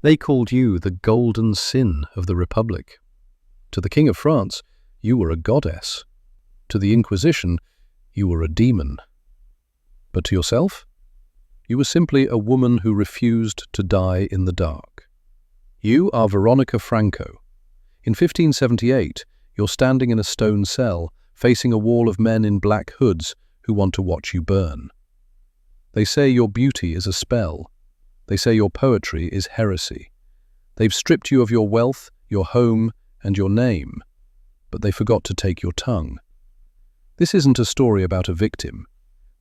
They called you the golden sin of the Republic. To the King of France, you were a goddess. To the Inquisition, you were a demon. But to yourself, you were simply a woman who refused to die in the dark. You are Veronica Franco. In 1578, you're standing in a stone cell, facing a wall of men in black hoods who want to watch you burn. They say your beauty is a spell. They say your poetry is heresy. They've stripped you of your wealth, your home, and your name, but they forgot to take your tongue. This isn't a story about a victim.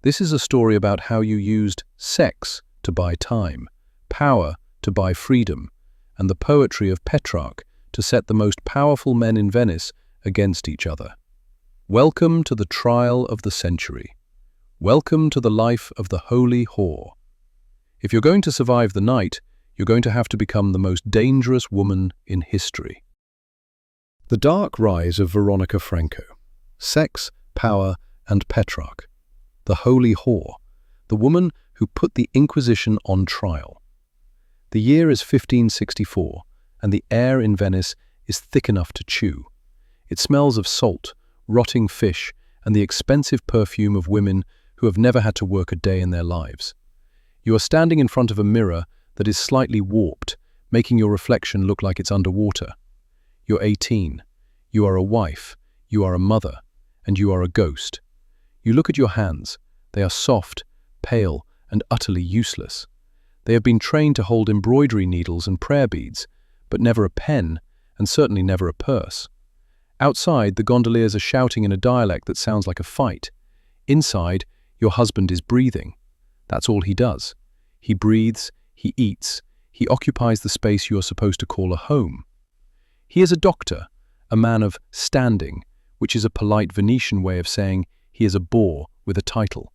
This is a story about how you used sex to buy time, power to buy freedom, and the poetry of Petrarch to set the most powerful men in Venice against each other. Welcome to the trial of the century. Welcome to the life of the holy whore. If you're going to survive the night, you're going to have to become the most dangerous woman in history. The Dark Rise of Veronica Franco. Sex, power, and Petrarch. The holy whore. The woman who put the Inquisition on trial. The year is 1564, and the air in Venice is thick enough to chew. It smells of salt, rotting fish, and the expensive perfume of women who have never had to work a day in their lives. You are standing in front of a mirror that is slightly warped, making your reflection look like it's underwater. You're 18. You are a wife. You are a mother. And you are a ghost. You look at your hands. They are soft, pale, and utterly useless. They have been trained to hold embroidery needles and prayer beads, but never a pen, and certainly never a purse. Outside, the gondoliers are shouting in a dialect that sounds like a fight. Inside, your husband is breathing. That's all he does. He breathes, he eats, he occupies the space you are supposed to call a home. He is a doctor, a man of standing, which is a polite Venetian way of saying he is a bore with a title.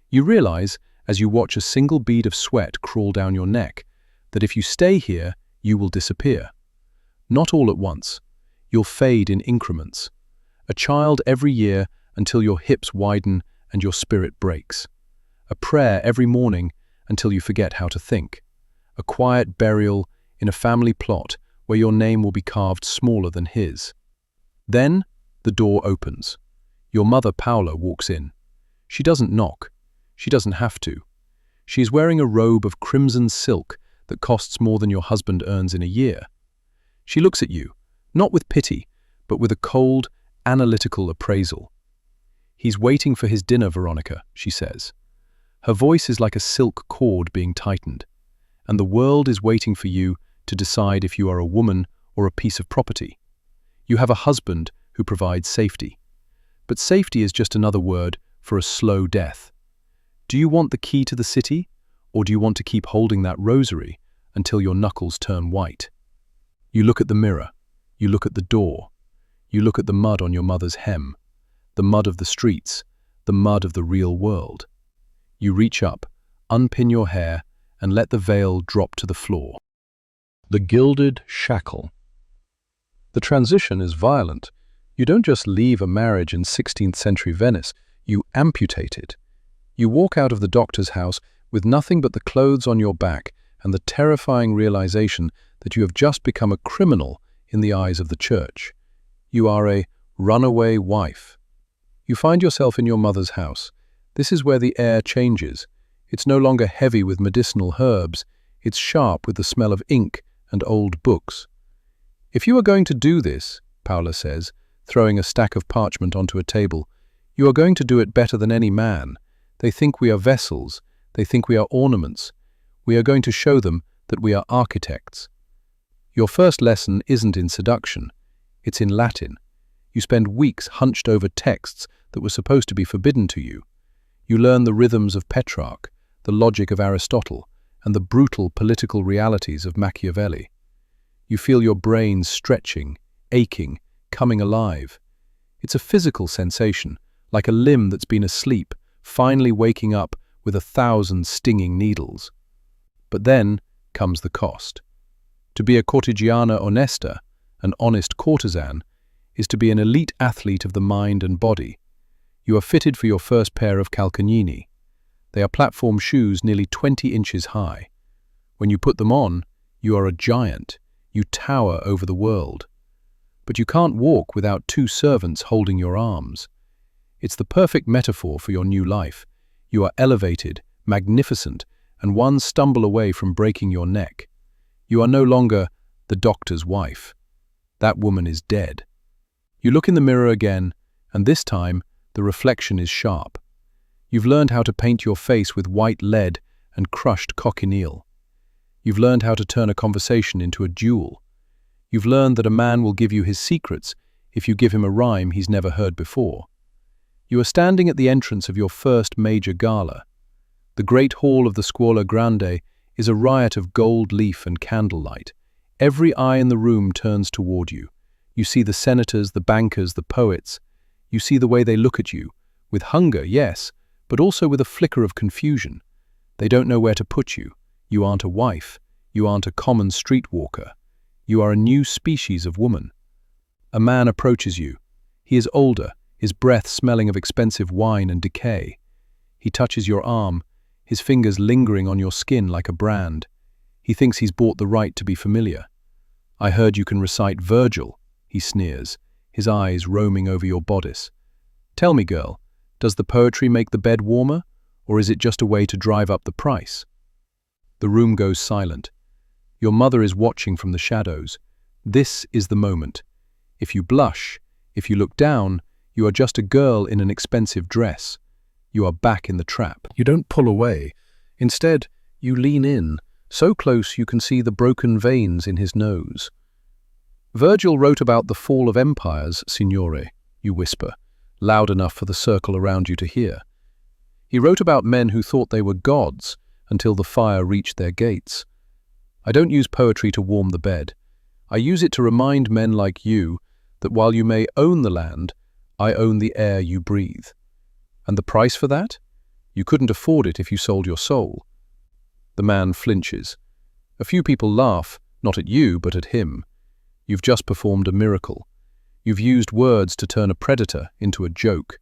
You realize, as you watch a single bead of sweat crawl down your neck, that if you stay here, you will disappear. Not all at once. You'll fade in increments. A child every year until your hips widen and your spirit breaks. A prayer every morning until you forget how to think. A quiet burial in a family plot where your name will be carved smaller than his. Then, the door opens. Your mother Paula walks in. She doesn't knock. She doesn't have to. She is wearing a robe of crimson silk that costs more than your husband earns in a year. She looks at you, not with pity, but with a cold, analytical appraisal. "He's waiting for his dinner, Veronica," she says. Her voice is like a silk cord being tightened, and the world is waiting for you to decide if you are a woman or a piece of property. You have a husband who provides safety. But safety is just another word for a slow death. Do you want the key to the city, or do you want to keep holding that rosary until your knuckles turn white? You look at the mirror. You look at the door. You look at the mud on your mother's hem, the mud of the streets, the mud of the real world. You reach up, unpin your hair, and let the veil drop to the floor. The gilded shackle. The transition is violent. You don't just leave a marriage in 16th century Venice, you amputate it. You walk out of the doctor's house with nothing but the clothes on your back and the terrifying realization that you have just become a criminal in the eyes of the church. You are a runaway wife. You find yourself in your mother's house. This is where the air changes. It's no longer heavy with medicinal herbs. It's sharp with the smell of ink and old books. "If you are going to do this," Paula says, throwing a stack of parchment onto a table, "you are going to do it better than any man. They think we are vessels. They think we are ornaments. We are going to show them that we are architects." Your first lesson isn't in seduction. It's in Latin. You spend weeks hunched over texts that were supposed to be forbidden to you. You learn the rhythms of Petrarch, the logic of Aristotle, and the brutal political realities of Machiavelli. You feel your brain stretching, aching, coming alive. It's a physical sensation, like a limb that's been asleep, finally waking up with 1,000 stinging needles. But then comes the cost. To be a cortigiana onesta, an honest courtesan, is to be an elite athlete of the mind and body. You are fitted for your first pair of calcagnini. They are platform shoes nearly 20 inches high. When you put them on, You are a giant. You tower over the world. But you can't walk without two servants holding your arms. It's the perfect metaphor for your new life. You are elevated, magnificent, and one stumble away from breaking your neck. You are no longer the doctor's wife. That woman is dead. You look in the mirror again, and this time the reflection is sharp. You've learned how to paint your face with white lead and crushed cochineal. You've learned how to turn a conversation into a duel. You've learned that a man will give you his secrets if you give him a rhyme he's never heard before. You are standing at the entrance of your first major gala. The great hall of the Scuola Grande is a riot of gold leaf and candlelight. Every eye in the room turns toward you. You see the senators, the bankers, the poets. You see the way they look at you, with hunger, yes, but also with a flicker of confusion. They don't know where to put you. You aren't a wife. You aren't a common streetwalker. You are a new species of woman. A man approaches you. He is older, his breath smelling of expensive wine and decay. He touches your arm, his fingers lingering on your skin like a brand. He thinks he's bought the right to be familiar. I heard you can recite Virgil, he sneers, his eyes roaming over your bodice. Tell me, girl, does the poetry make the bed warmer, or is it just a way to drive up the price? The room goes silent. Your mother is watching from the shadows. This is the moment. If you blush, if you look down, you are just a girl in an expensive dress. You are back in the trap. You don't pull away. Instead, you lean in, so close you can see the broken veins in his nose. Virgil wrote about the fall of empires, signore, you whisper, loud enough for the circle around you to hear. He wrote about men who thought they were gods until the fire reached their gates. I don't use poetry to warm the bed. I use it to remind men like you that while you may own the land, I own the air you breathe. And the price for that? You couldn't afford it if you sold your soul. The man flinches. A few people laugh, not at you, but at him. You've just performed a miracle. You've used words to turn a predator into a joke.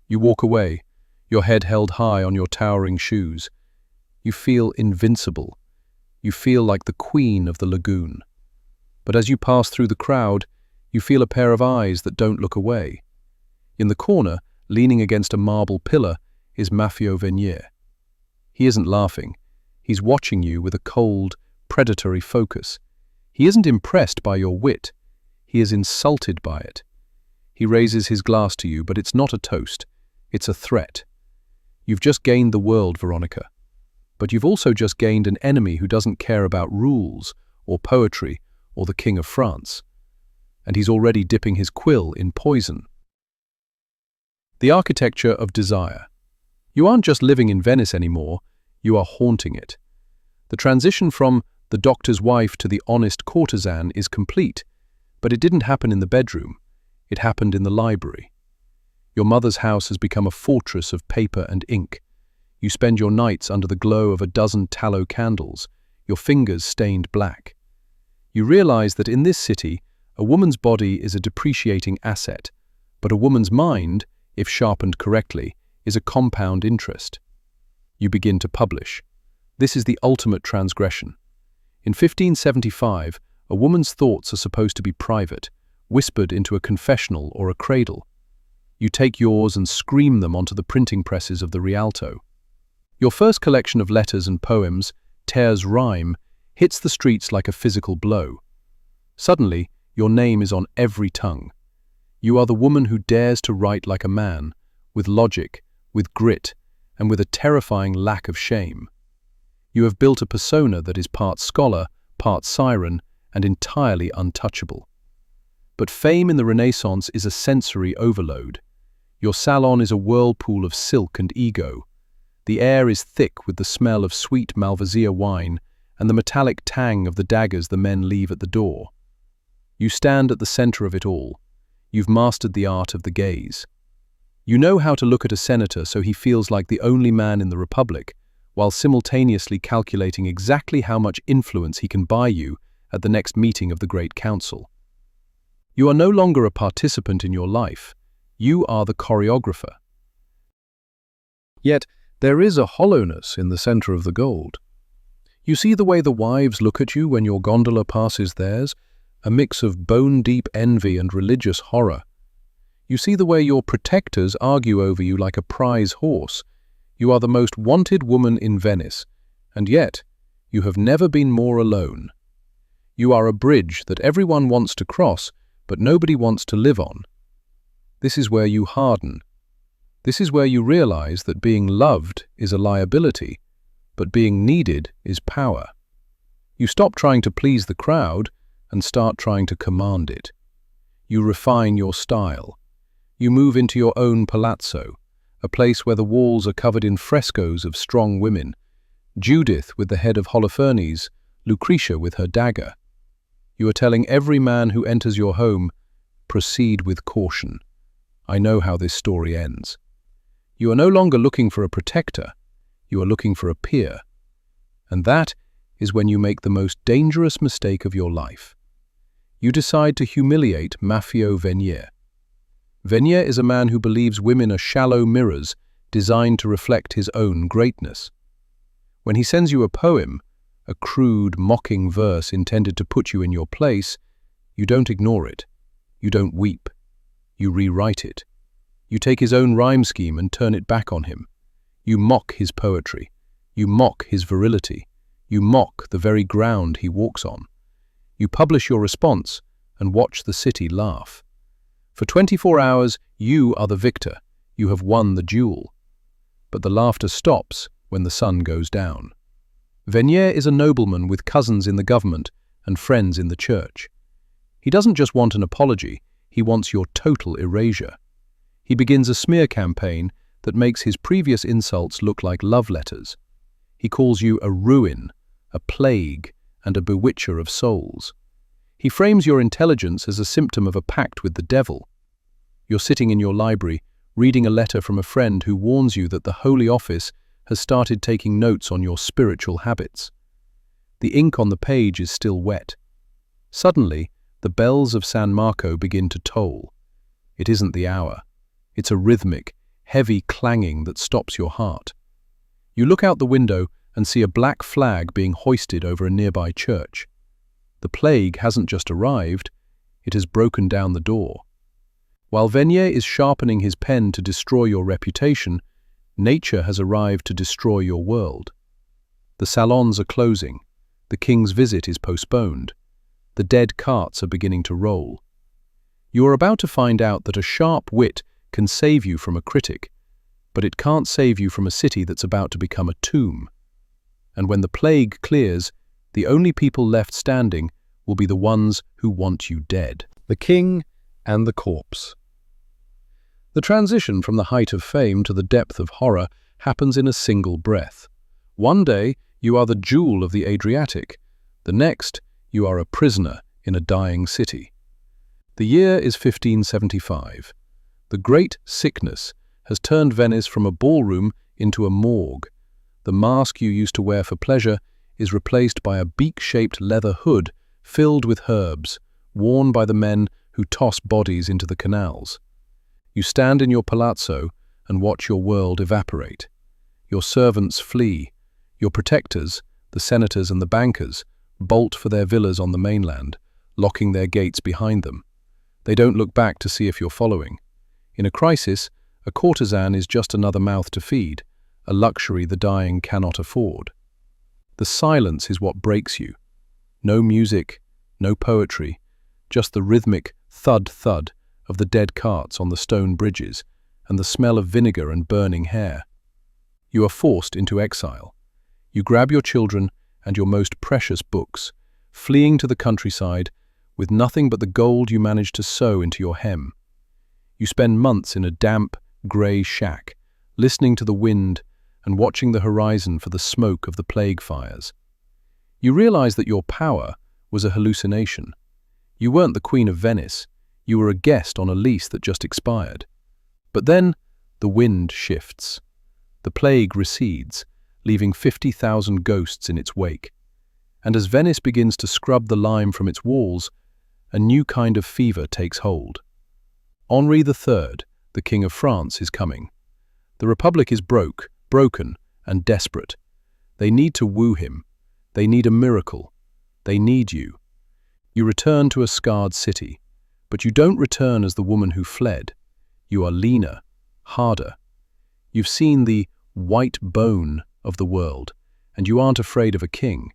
You walk away, your head held high on your towering shoes. You feel invincible. You feel like the queen of the lagoon. But as you pass through the crowd, you feel a pair of eyes that don't look away. In the corner, leaning against a marble pillar, is Maffeo Venier. He isn't laughing. He's watching you with a cold, predatory focus. He isn't impressed by your wit. He is insulted by it. He raises his glass to you, but it's not a toast. It's a threat. You've just gained the world, Veronica. But you've also just gained an enemy who doesn't care about rules, or poetry, or the King of France. And he's already dipping his quill in poison. The architecture of desire. You aren't just living in Venice anymore, you are haunting it. The transition from the doctor's wife to the honest courtesan is complete, but it didn't happen in the bedroom. It happened in the library. Your mother's house has become a fortress of paper and ink. You spend your nights under the glow of a dozen tallow candles, your fingers stained black. You realize that in this city, a woman's body is a depreciating asset, but a woman's mind, if sharpened correctly, is a compound interest. You begin to publish. This is the ultimate transgression. In 1575, a woman's thoughts are supposed to be private, whispered into a confessional or a cradle. You take yours and scream them onto the printing presses of the Rialto. Your first collection of letters and poems, Tears Rhyme, hits the streets like a physical blow. Suddenly, your name is on every tongue. You are the woman who dares to write like a man, with logic, with grit, and with a terrifying lack of shame. You have built a persona that is part scholar, part siren, and entirely untouchable. But fame in the Renaissance is a sensory overload. Your salon is a whirlpool of silk and ego. The air is thick with the smell of sweet Malvasia wine and the metallic tang of the daggers the men leave at the door. You stand at the center of it all. You've mastered the art of the gaze. You know how to look at a senator so he feels like the only man in the Republic, while simultaneously calculating exactly how much influence he can buy you at the next meeting of the Great Council. You are no longer a participant in your life. You are the choreographer. Yet, there is a hollowness in the center of the gold. You see the way the wives look at you when your gondola passes theirs, a mix of bone-deep envy and religious horror. You see the way your protectors argue over you like a prize horse. You are the most wanted woman in Venice, and yet you have never been more alone. You are a bridge that everyone wants to cross, but nobody wants to live on. This is where you harden. This is where you realize that being loved is a liability, but being needed is power. You stop trying to please the crowd and start trying to command it. You refine your style. You move into your own palazzo, a place where the walls are covered in frescoes of strong women, Judith with the head of Holofernes, Lucretia with her dagger. You are telling every man who enters your home, proceed with caution. I know how this story ends. You are no longer looking for a protector, you are looking for a peer. And that is when you make the most dangerous mistake of your life. You decide to humiliate Maffeo Venier. Venier is a man who believes women are shallow mirrors designed to reflect his own greatness. When he sends you a poem, a crude, mocking verse intended to put you in your place, you don't ignore it. You don't weep. You rewrite it. You take his own rhyme scheme and turn it back on him. You mock his poetry. You mock his virility. You mock the very ground he walks on. You publish your response and watch the city laugh. For 24 hours, you are the victor. You have won the duel. But the laughter stops when the sun goes down. Venier is a nobleman with cousins in the government and friends in the church. He doesn't just want an apology, he wants your total erasure. He begins a smear campaign that makes his previous insults look like love letters. He calls you a ruin, a plague, and a bewitcher of souls. He frames your intelligence as a symptom of a pact with the devil. You're sitting in your library, reading a letter from a friend who warns you that the Holy Office has started taking notes on your spiritual habits. The ink on the page is still wet. Suddenly, the bells of San Marco begin to toll. It isn't the hour. It's a rhythmic, heavy clanging that stops your heart. You look out the window and see a black flag being hoisted over a nearby church. The plague hasn't just arrived, it has broken down the door. While Venier is sharpening his pen to destroy your reputation, nature has arrived to destroy your world. The salons are closing, the king's visit is postponed, the dead carts are beginning to roll. You are about to find out that a sharp wit can save you from a critic, but it can't save you from a city that's about to become a tomb. And when the plague clears, the only people left standing will be the ones who want you dead. The king and the corpse. The transition from the height of fame to the depth of horror happens in a single breath. One day, you are the jewel of the Adriatic. The next, you are a prisoner in a dying city. The year is 1575. The Great Sickness has turned Venice from a ballroom into a morgue. The mask you used to wear for pleasure is replaced by a beak-shaped leather hood filled with herbs, worn by the men who toss bodies into the canals. You stand in your palazzo and watch your world evaporate. Your servants flee. Your protectors, the senators and the bankers, bolt for their villas on the mainland, locking their gates behind them. They don't look back to see if you're following. In a crisis, a courtesan is just another mouth to feed, a luxury the dying cannot afford. The silence is what breaks you. No music, no poetry, just the rhythmic thud-thud of the dead carts on the stone bridges and the smell of vinegar and burning hair. You are forced into exile. You grab your children and your most precious books, fleeing to the countryside with nothing but the gold you managed to sew into your hem. You spend months in a damp, grey shack, listening to the wind and watching the horizon for the smoke of the plague fires. You realize that your power was a hallucination. You weren't the Queen of Venice, you were a guest on a lease that just expired. But then, the wind shifts. The plague recedes, leaving 50,000 ghosts in its wake. And as Venice begins to scrub the lime from its walls, a new kind of fever takes hold. Henri III, the King of France, is coming. The Republic is broken, and desperate. They need to woo him. They need a miracle. They need you. You return to a scarred city, but you don't return as the woman who fled. You are leaner, harder. You've seen the white bone of the world, and you aren't afraid of a king.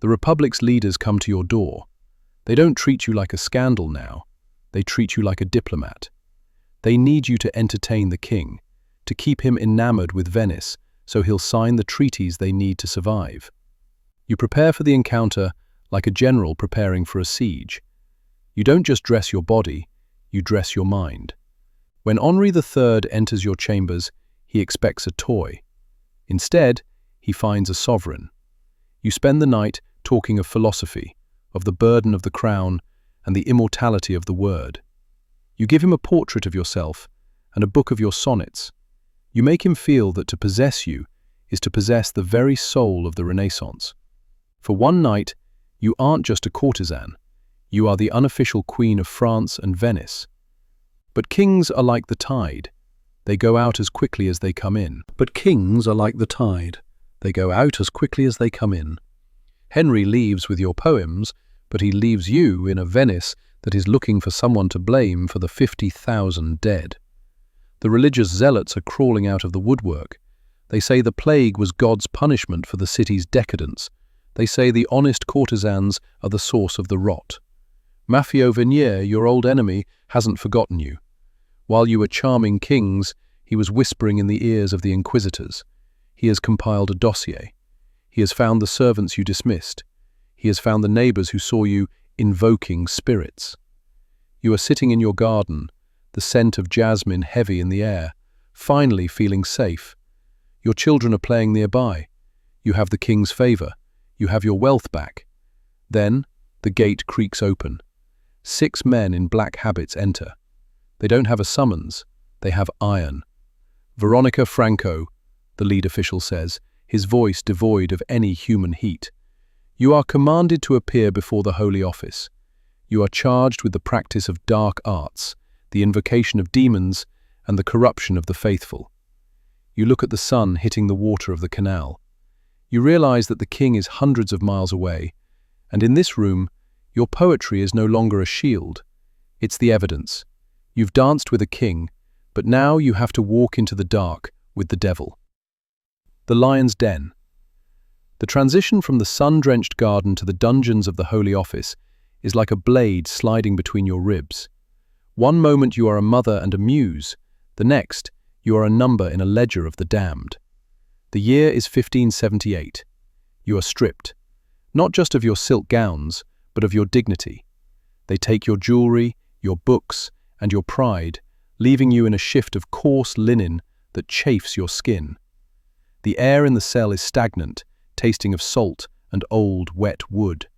The Republic's leaders come to your door. They don't treat you like a scandal now. They treat you like a diplomat. They need you to entertain the king, to keep him enamored with Venice, so he'll sign the treaties they need to survive. You prepare for the encounter like a general preparing for a siege. You don't just dress your body, you dress your mind. When Henri III enters your chambers, he expects a toy. Instead, he finds a sovereign. You spend the night talking of philosophy, of the burden of the crown, and the immortality of the word. You give him a portrait of yourself and a book of your sonnets. You make him feel that to possess you is to possess the very soul of the Renaissance. For one night, you aren't just a courtesan. You are the unofficial queen of France and Venice. But kings are like the tide. They go out as quickly as they come in. Henry leaves with your poems, but he leaves you in a Venice that is looking for someone to blame for the 50,000 dead. The religious zealots are crawling out of the woodwork. They say the plague was God's punishment for the city's decadence. They say the honest courtesans are the source of the rot. Maffeo Venier, your old enemy, hasn't forgotten you. While you were charming kings, he was whispering in the ears of the inquisitors. He has compiled a dossier. He has found the servants you dismissed. He has found the neighbors who saw you invoking spirits. You are sitting in your garden, the scent of jasmine heavy in the air, finally feeling safe. Your children are playing nearby. You have the king's favor. You have your wealth back. Then, the gate creaks open. 6 men in black habits enter. They don't have a summons. They have iron. Veronica Franco, the lead official says, his voice devoid of any human heat. You are commanded to appear before the Holy Office. You are charged with the practice of dark arts, the invocation of demons, and the corruption of the faithful. You look at the sun hitting the water of the canal. You realize that the king is hundreds of miles away, and in this room, your poetry is no longer a shield. It's the evidence. You've danced with a king, but now you have to walk into the dark with the devil. The Lion's Den. The transition from the sun-drenched garden to the dungeons of the Holy Office is like a blade sliding between your ribs. One moment you are a mother and a muse, the next you are a number in a ledger of the damned. The year is 1578. You are stripped, not just of your silk gowns, but of your dignity. They take your jewelry, your books, and your pride, leaving you in a shift of coarse linen that chafes your skin. The air in the cell is stagnant, tasting of salt and old, wet wood.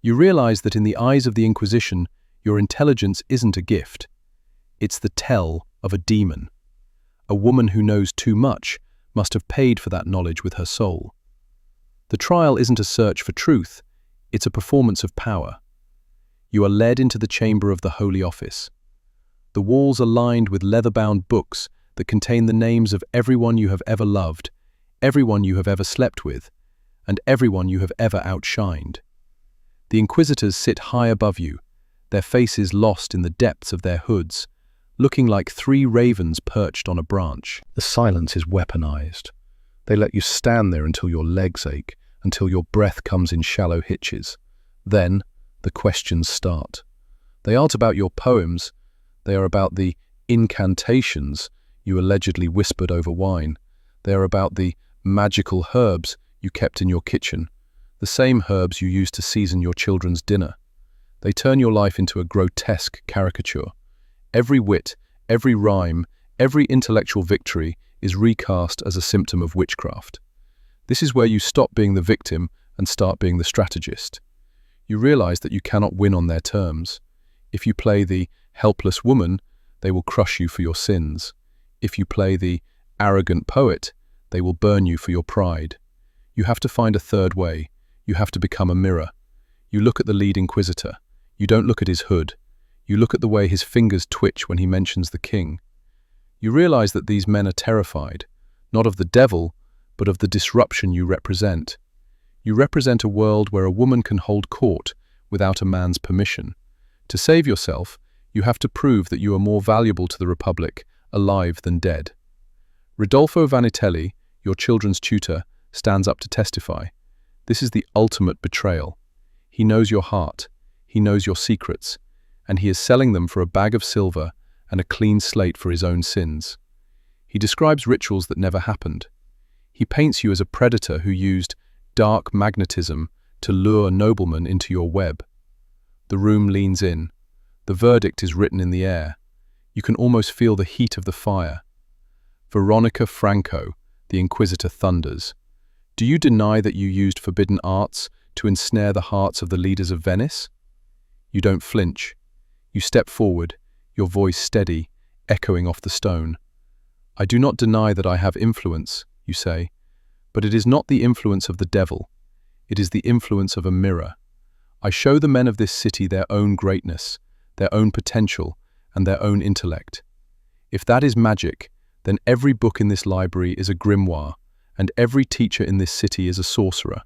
You realize that in the eyes of the Inquisition, your intelligence isn't a gift. It's the tell of a demon. A woman who knows too much must have paid for that knowledge with her soul. The trial isn't a search for truth, it's a performance of power. You are led into the chamber of the Holy Office. The walls are lined with leather-bound books that contain the names of everyone you have ever loved, everyone you have ever slept with, and everyone you have ever outshined. The inquisitors sit high above you, their faces lost in the depths of their hoods, looking like 3 ravens perched on a branch. The silence is weaponized. They let you stand there until your legs ache, until your breath comes in shallow hitches. Then, the questions start. They aren't about your poems, they are about the incantations you allegedly whispered over wine. They are about the magical herbs you kept in your kitchen, the same herbs you used to season your children's dinner. They turn your life into a grotesque caricature. Every wit, every rhyme, every intellectual victory is recast as a symptom of witchcraft. This is where you stop being the victim and start being the strategist. You realize that you cannot win on their terms. If you play the helpless woman, they will crush you for your sins. If you play the arrogant poet, they will burn you for your pride. You have to find a third way. You have to become a mirror. You look at the lead inquisitor. You don't look at his hood. You look at the way his fingers twitch when he mentions the king. You realize that these men are terrified, not of the devil, but of the disruption you represent. You represent a world where a woman can hold court without a man's permission. To save yourself, you have to prove that you are more valuable to the Republic, alive than dead. Rodolfo Vanitelli, your children's tutor, stands up to testify. This is the ultimate betrayal. He knows your heart, he knows your secrets, and he is selling them for a bag of silver and a clean slate for his own sins. He describes rituals that never happened. He paints you as a predator who used dark magnetism to lure noblemen into your web. The room leans in. The verdict is written in the air. You can almost feel the heat of the fire. Veronica Franco, the Inquisitor, thunders. Do you deny that you used forbidden arts to ensnare the hearts of the leaders of Venice? You don't flinch. You step forward, your voice steady, echoing off the stone. I do not deny that I have influence, you say, but it is not the influence of the devil. It is the influence of a mirror. I show the men of this city their own greatness, their own potential, and their own intellect. If that is magic, then every book in this library is a grimoire, and every teacher in this city is a sorcerer.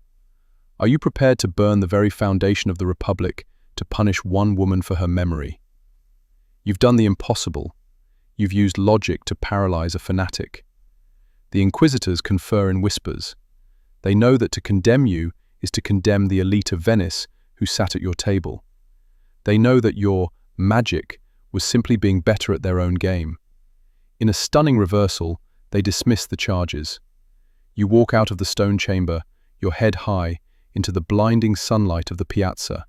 Are you prepared to burn the very foundation of the Republic to punish one woman for her memory? You've done the impossible. You've used logic to paralyze a fanatic. The Inquisitors confer in whispers. They know that to condemn you is to condemn the elite of Venice who sat at your table. They know that your magic was simply being better at their own game. In a stunning reversal, they dismiss the charges. You walk out of the stone chamber, your head high, into the blinding sunlight of the piazza.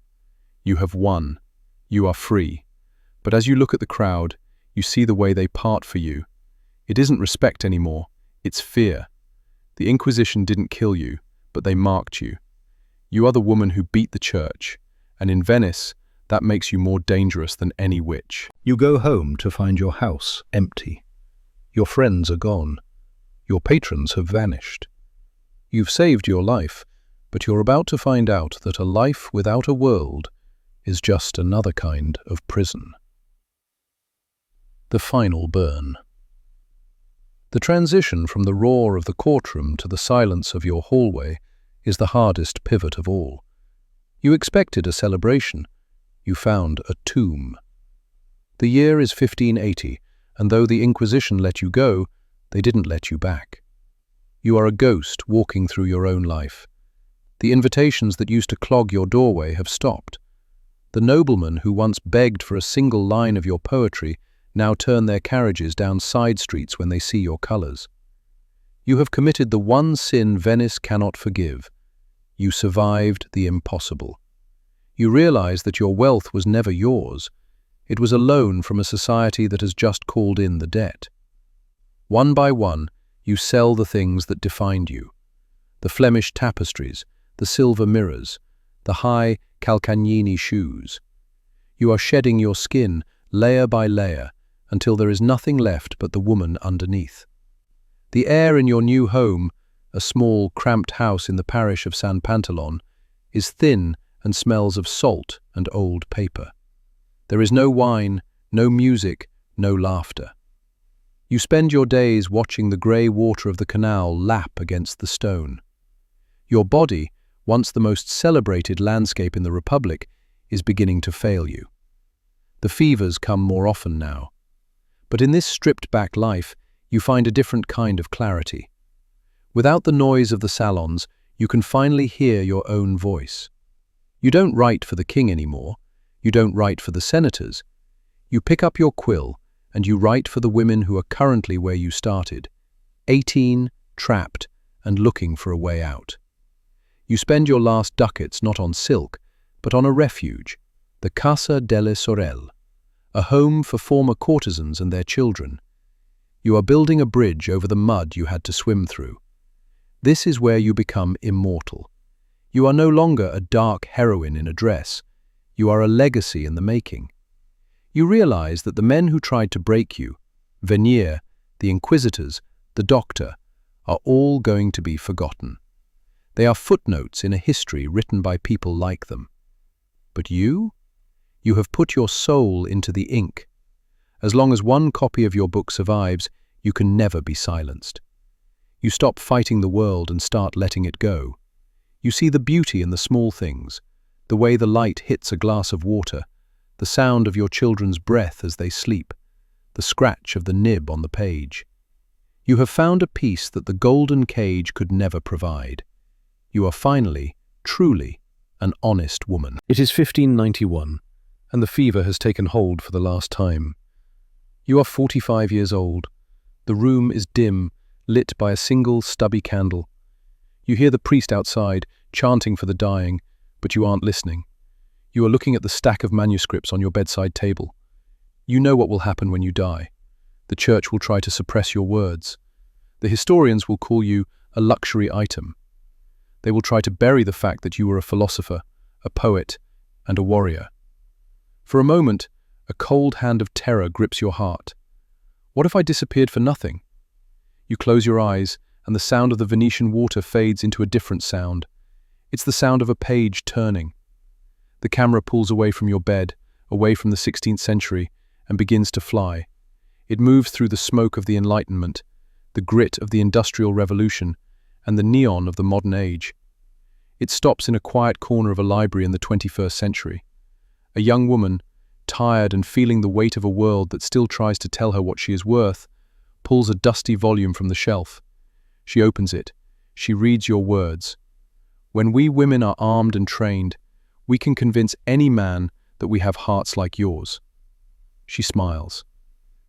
You have won. You are free. But as you look at the crowd, you see the way they part for you. It isn't respect anymore, it's fear. The Inquisition didn't kill you, but they marked you. You are the woman who beat the church, and in Venice, that makes you more dangerous than any witch. You go home to find your house empty. Your friends are gone. Your patrons have vanished. You've saved your life, but you're about to find out that a life without a world is just another kind of prison. The final burn. The transition from the roar of the courtroom to the silence of your hallway is the hardest pivot of all. You expected a celebration. You found a tomb. The year is 1580, and though the Inquisition let you go, they didn't let you back. You are a ghost walking through your own life. The invitations that used to clog your doorway have stopped. The noblemen who once begged for a single line of your poetry now turn their carriages down side streets when they see your colours. You have committed the one sin Venice cannot forgive. You survived the impossible. You realize that your wealth was never yours. It was a loan from a society that has just called in the debt. One by one, you sell the things that defined you. The Flemish tapestries, the silver mirrors, the high Calcagnini shoes. You are shedding your skin, layer by layer, until there is nothing left but the woman underneath. The air in your new home, a small, cramped house in the parish of San Pantalon, is thin and smells of salt and old paper. There is no wine, no music, no laughter. You spend your days watching the grey water of the canal lap against the stone. Your body, once the most celebrated landscape in the Republic, is beginning to fail you. The fevers come more often now. But in this stripped-back life, you find a different kind of clarity. Without the noise of the salons, you can finally hear your own voice. You don't write for the king anymore. You don't write for the senators. You pick up your quill and you write for the women who are currently where you started, 18, trapped, and looking for a way out. You spend your last ducats not on silk, but on a refuge, the Casa delle Sorelle, a home for former courtesans and their children. You are building a bridge over the mud you had to swim through. This is where you become immortal. You are no longer a dark heroine in a dress. You are a legacy in the making. You realize that the men who tried to break you, Vernier, the Inquisitors, the Doctor, are all going to be forgotten. They are footnotes in a history written by people like them. But you? You have put your soul into the ink. As long as one copy of your book survives, you can never be silenced. You stop fighting the world and start letting it go. You see the beauty in the small things, the way the light hits a glass of water, the sound of your children's breath as they sleep, the scratch of the nib on the page. You have found a peace that the golden cage could never provide. You are finally, truly, an honest woman. It is 1591, and the fever has taken hold for the last time. You are 45 years old. The room is dim, lit by a single stubby candle. You hear the priest outside, chanting for the dying, but you aren't listening. You are looking at the stack of manuscripts on your bedside table. You know what will happen when you die. The church will try to suppress your words. The historians will call you a luxury item. They will try to bury the fact that you were a philosopher, a poet, and a warrior. For a moment, a cold hand of terror grips your heart. What if I disappeared for nothing? You close your eyes, and the sound of the Venetian water fades into a different sound. It's the sound of a page turning. The camera pulls away from your bed, away from the 16th century, and begins to fly. It moves through the smoke of the Enlightenment, the grit of the Industrial Revolution, and the neon of the modern age. It stops in a quiet corner of a library in the 21st century. A young woman, tired and feeling the weight of a world that still tries to tell her what she is worth, pulls a dusty volume from the shelf. She opens it. She reads your words. When we women are armed and trained, we can convince any man that we have hearts like yours. She smiles.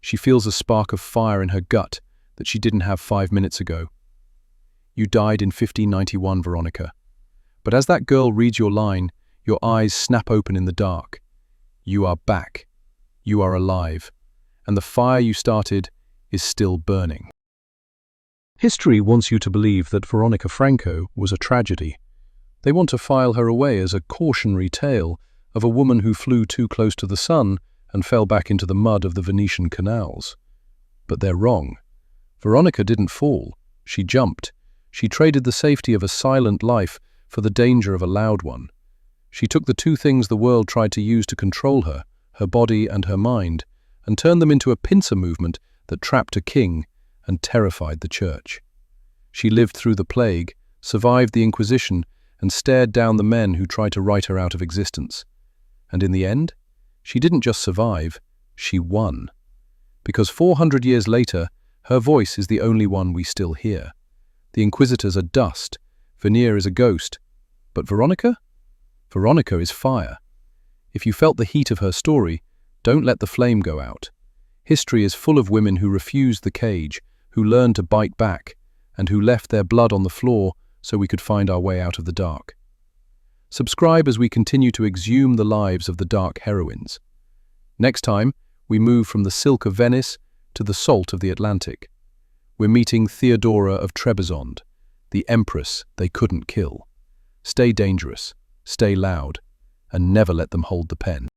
She feels a spark of fire in her gut that she didn't have 5 minutes ago. You died in 1591, Veronica. But as that girl reads your line, your eyes snap open in the dark. You are back. You are alive. And the fire you started is still burning. History wants you to believe that Veronica Franco was a tragedy. They want to file her away as a cautionary tale of a woman who flew too close to the sun and fell back into the mud of the Venetian canals. But they're wrong. Veronica didn't fall. She jumped. She traded the safety of a silent life for the danger of a loud one. She took the two things the world tried to use to control her, her body and her mind, and turned them into a pincer movement that trapped a king and terrified the church. She lived through the plague, survived the Inquisition, and stared down the men who tried to write her out of existence. And in the end, she didn't just survive, she won. Because 400 years later, her voice is the only one we still hear. The inquisitors are dust, Veneer is a ghost, but Veronica? Veronica is fire. If you felt the heat of her story, don't let the flame go out. History is full of women who refused the cage, who learned to bite back, and who left their blood on the floor so we could find our way out of the dark. Subscribe as we continue to exhume the lives of the dark heroines. Next time, we move from the silk of Venice to the salt of the Atlantic. We're meeting Theodora of Trebizond, the empress they couldn't kill. Stay dangerous, stay loud, and never let them hold the pen.